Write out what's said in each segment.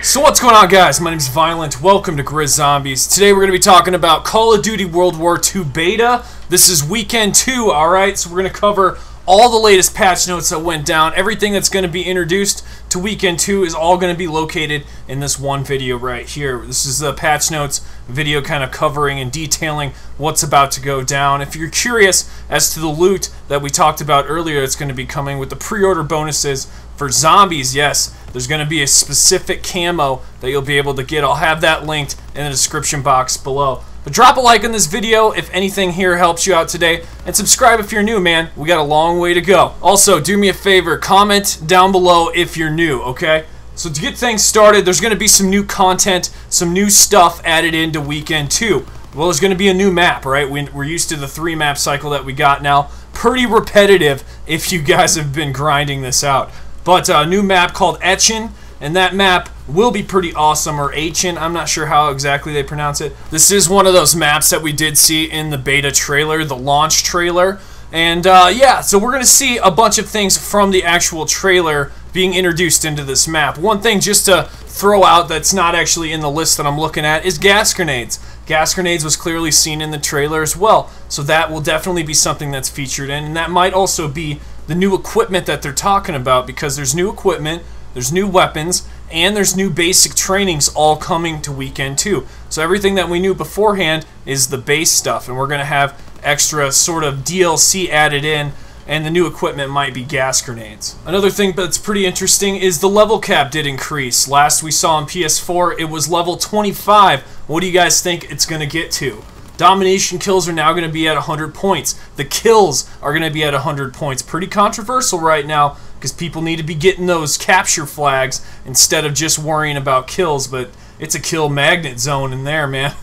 So what's going on, guys? My name is Violent. Welcome to Grizz Zombies. Today we're going to be talking about Call of Duty World War II Beta. This is weekend 2, alright? So we're going to cover all the latest patch notes that went down. Everything that's going to be introduced to weekend 2 is all going to be located in this one video right here. This is the patch notes video kind of covering and detailing what's about to go down. If you're curious as to the loot that we talked about earlier, it's going to be coming with the pre-order bonuses for zombies. Yes, there's going to be a specific camo that you'll be able to get. I'll have that linked in the description box below. But drop a like on this video if anything here helps you out today, and subscribe if you're new, man. We got a long way to go. Also, do me a favor, comment down below if you're new, okay? So to get things started, there's going to be some new content, some new stuff added into weekend 2. Well, there's going to be a new map, right? We're used to the 3-map cycle that we got now. Pretty repetitive if you guys have been grinding this out. But a new map called Etchin, and that map will be pretty awesome, or Achin, I'm not sure how exactly they pronounce it. This is one of those maps that we did see in the beta trailer, the launch trailer. And yeah, so we're going to see a bunch of things from the actual trailer being introduced into this map. One thing just to throw out that's not actually in the list that I'm looking at is gas grenades. Gas grenades was clearly seen in the trailer as well, so that will definitely be something that's featured in, and that might also be the new equipment that they're talking about, because there's new equipment, there's new weapons, and there's new basic trainings all coming to weekend 2. So everything that we knew beforehand is the base stuff, and we're going to have extra sort of DLC added in, and the new equipment might be gas grenades. Another thing that's pretty interesting is the level cap did increase. Last we saw on PS4, it was level 25. What do you guys think it's going to get to? Domination kills are now going to be at 100 points. The kills are going to be at 100 points. Pretty controversial right now, because people need to be getting those capture flags instead of just worrying about kills, but it's a kill magnet zone in there, man.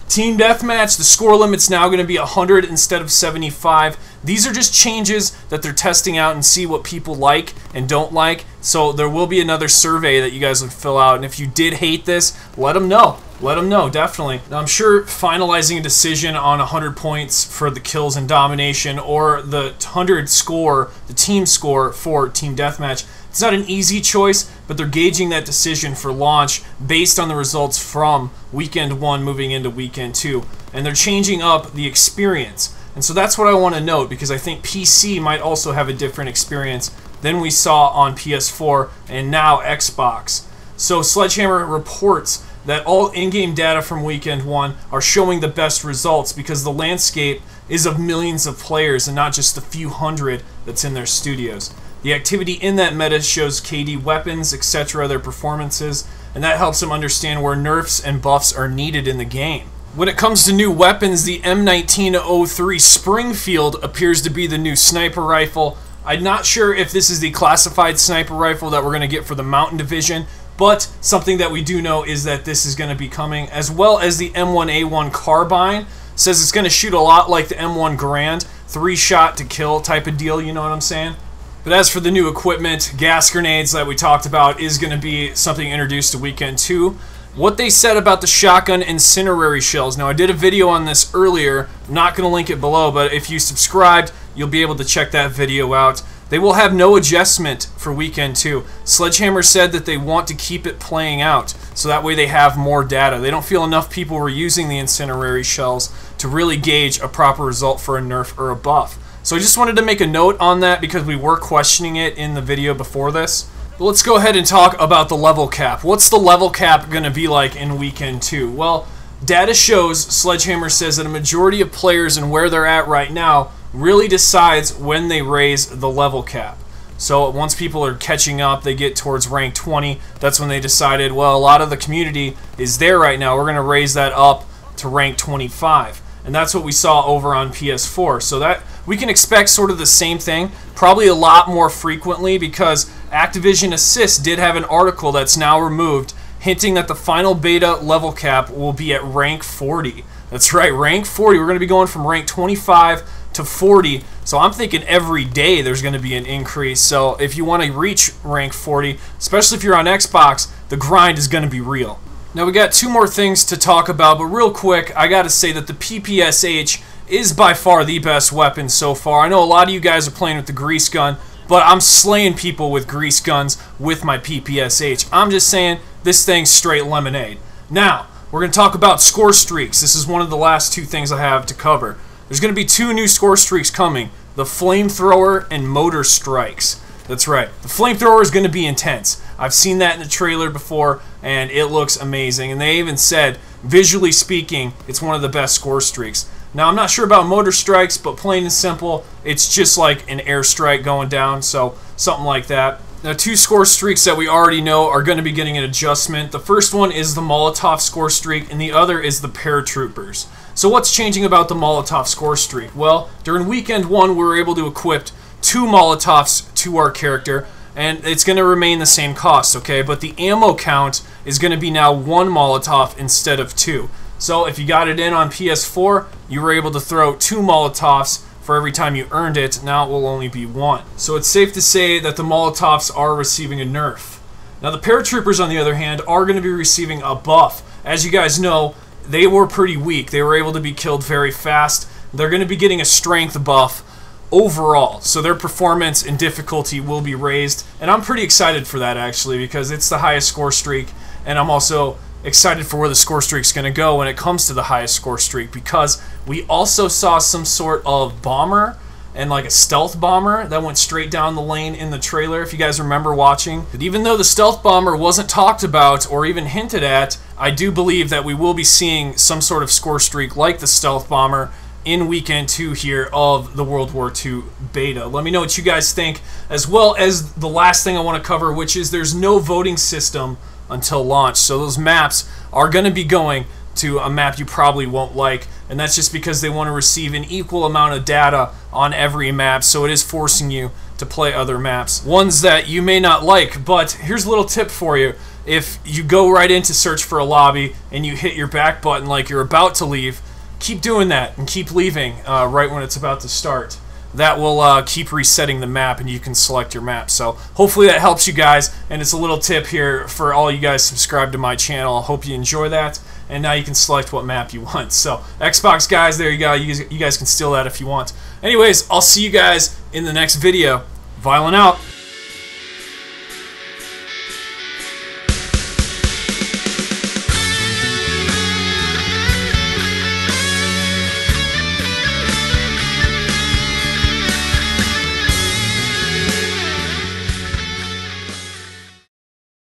Team Deathmatch, the score limit's now going to be 100 instead of 75. These are just changes that they're testing out and see what people like and don't like. So there will be another survey that you guys will fill out, and if you did hate this, let them know. Let them know, definitely. Now, I'm sure finalizing a decision on 100 points for the kills and domination, or the 100 score, the team score for Team Deathmatch, it's not an easy choice, but they're gauging that decision for launch based on the results from weekend 1 moving into weekend 2. And they're changing up the experience. And so that's what I want to note, because I think PC might also have a different experience than we saw on PS4 and now Xbox. So Sledgehammer reports that all in-game data from weekend 1 are showing the best results, because the landscape is of millions of players and not just the few hundred that's in their studios. The activity in that meta shows KD weapons, etc., their performances, and that helps them understand where nerfs and buffs are needed in the game. When it comes to new weapons, the M1903 Springfield appears to be the new sniper rifle. I'm not sure if this is the classified sniper rifle that we're going to get for the Mountain Division, but something that we do know is that this is going to be coming, as well as the M1A1 Carbine. Says it's going to shoot a lot like the M1 Garand, 3-shot to kill type of deal, you know what I'm saying? But as for the new equipment, gas grenades that we talked about is going to be something introduced to weekend 2. What they said about the shotgun incendiary shells. Now, I did a video on this earlier. I'm not going to link it below, but if you subscribed, you'll be able to check that video out. They will have no adjustment for weekend 2. Sledgehammer said that they want to keep it playing out, so that way they have more data. They don't feel enough people were using the incendiary shells to really gauge a proper result for a nerf or a buff. So I just wanted to make a note on that, because we were questioning it in the video before this. But let's go ahead and talk about the level cap. What's the level cap going to be like in weekend 2? Well, data shows, Sledgehammer says, that a majority of players and where they're at right now really decides when they raise the level cap. So once people are catching up, they get towards rank 20, that's when they decided, well, a lot of the community is there right now, we're going to raise that up to rank 25. And that's what we saw over on PS4. So that we can expect sort of the same thing, probably a lot more frequently, because Activision Assist did have an article that's now removed hinting that the final beta level cap will be at rank 40. That's right, rank 40. We're going to be going from rank 25 to 40. So I'm thinking every day there's going to be an increase. So if you want to reach rank 40, especially if you're on Xbox, the grind is going to be real. Now we got two more things to talk about, but real quick, I gotta say that the PPSH is by far the best weapon so far. I know a lot of you guys are playing with the grease gun. but I'm slaying people with grease guns with my PPSH. I'm just saying, this thing's straight lemonade. Now, we're going to talk about score streaks. This is one of the last two things I have to cover. There's going to be two new score streaks coming, the flamethrower and motor strikes. That's right, the flamethrower is going to be intense. I've seen that in the trailer before, and it looks amazing. And they even said, visually speaking, it's one of the best score streaks. Now, I'm not sure about motor strikes, but plain and simple, it's just like an airstrike going down, so something like that. Now, two score streaks that we already know are going to be getting an adjustment. The first one is the Molotov score streak, and the other is the paratroopers. So what's changing about the Molotov score streak? Well, during weekend 1, we were able to equip 2 Molotovs to our character, and it's going to remain the same cost, okay? But the ammo count is going to be now 1 Molotov instead of 2. So if you got it in on PS4, you were able to throw 2 Molotovs for every time you earned it. Now it will only be 1. So it's safe to say that the Molotovs are receiving a nerf. Now the paratroopers, on the other hand, are going to be receiving a buff. As you guys know, they were pretty weak. They were able to be killed very fast. They're going to be getting a strength buff overall, so their performance and difficulty will be raised, and I'm pretty excited for that actually, because it's the highest score streak, and I'm also excited for where the score streak's going to go when it comes to the highest score streak, because we also saw some sort of bomber and like a stealth bomber that went straight down the lane in the trailer, if you guys remember watching. But even though the stealth bomber wasn't talked about or even hinted at, I do believe that we will be seeing some sort of score streak like the stealth bomber in weekend 2 here of the World War II beta. Let me know what you guys think, as well as the last thing I want to cover, which is there's no voting system until launch. So those maps are going to be going to a map you probably won't like, and that's just because they want to receive an equal amount of data on every map, so it is forcing you to play other maps, ones that you may not like. But here's a little tip for you. If you go right into search for a lobby and you hit your back button like you're about to leave, keep doing that and keep leaving right when it's about to start. That will keep resetting the map, and you can select your map. So hopefully that helps you guys, and it's a little tip here for all you guys subscribed to my channel. I hope you enjoy that, and now you can select what map you want. So Xbox guys, there you go. You guys can steal that if you want. Anyways, I'll see you guys in the next video. Violent out.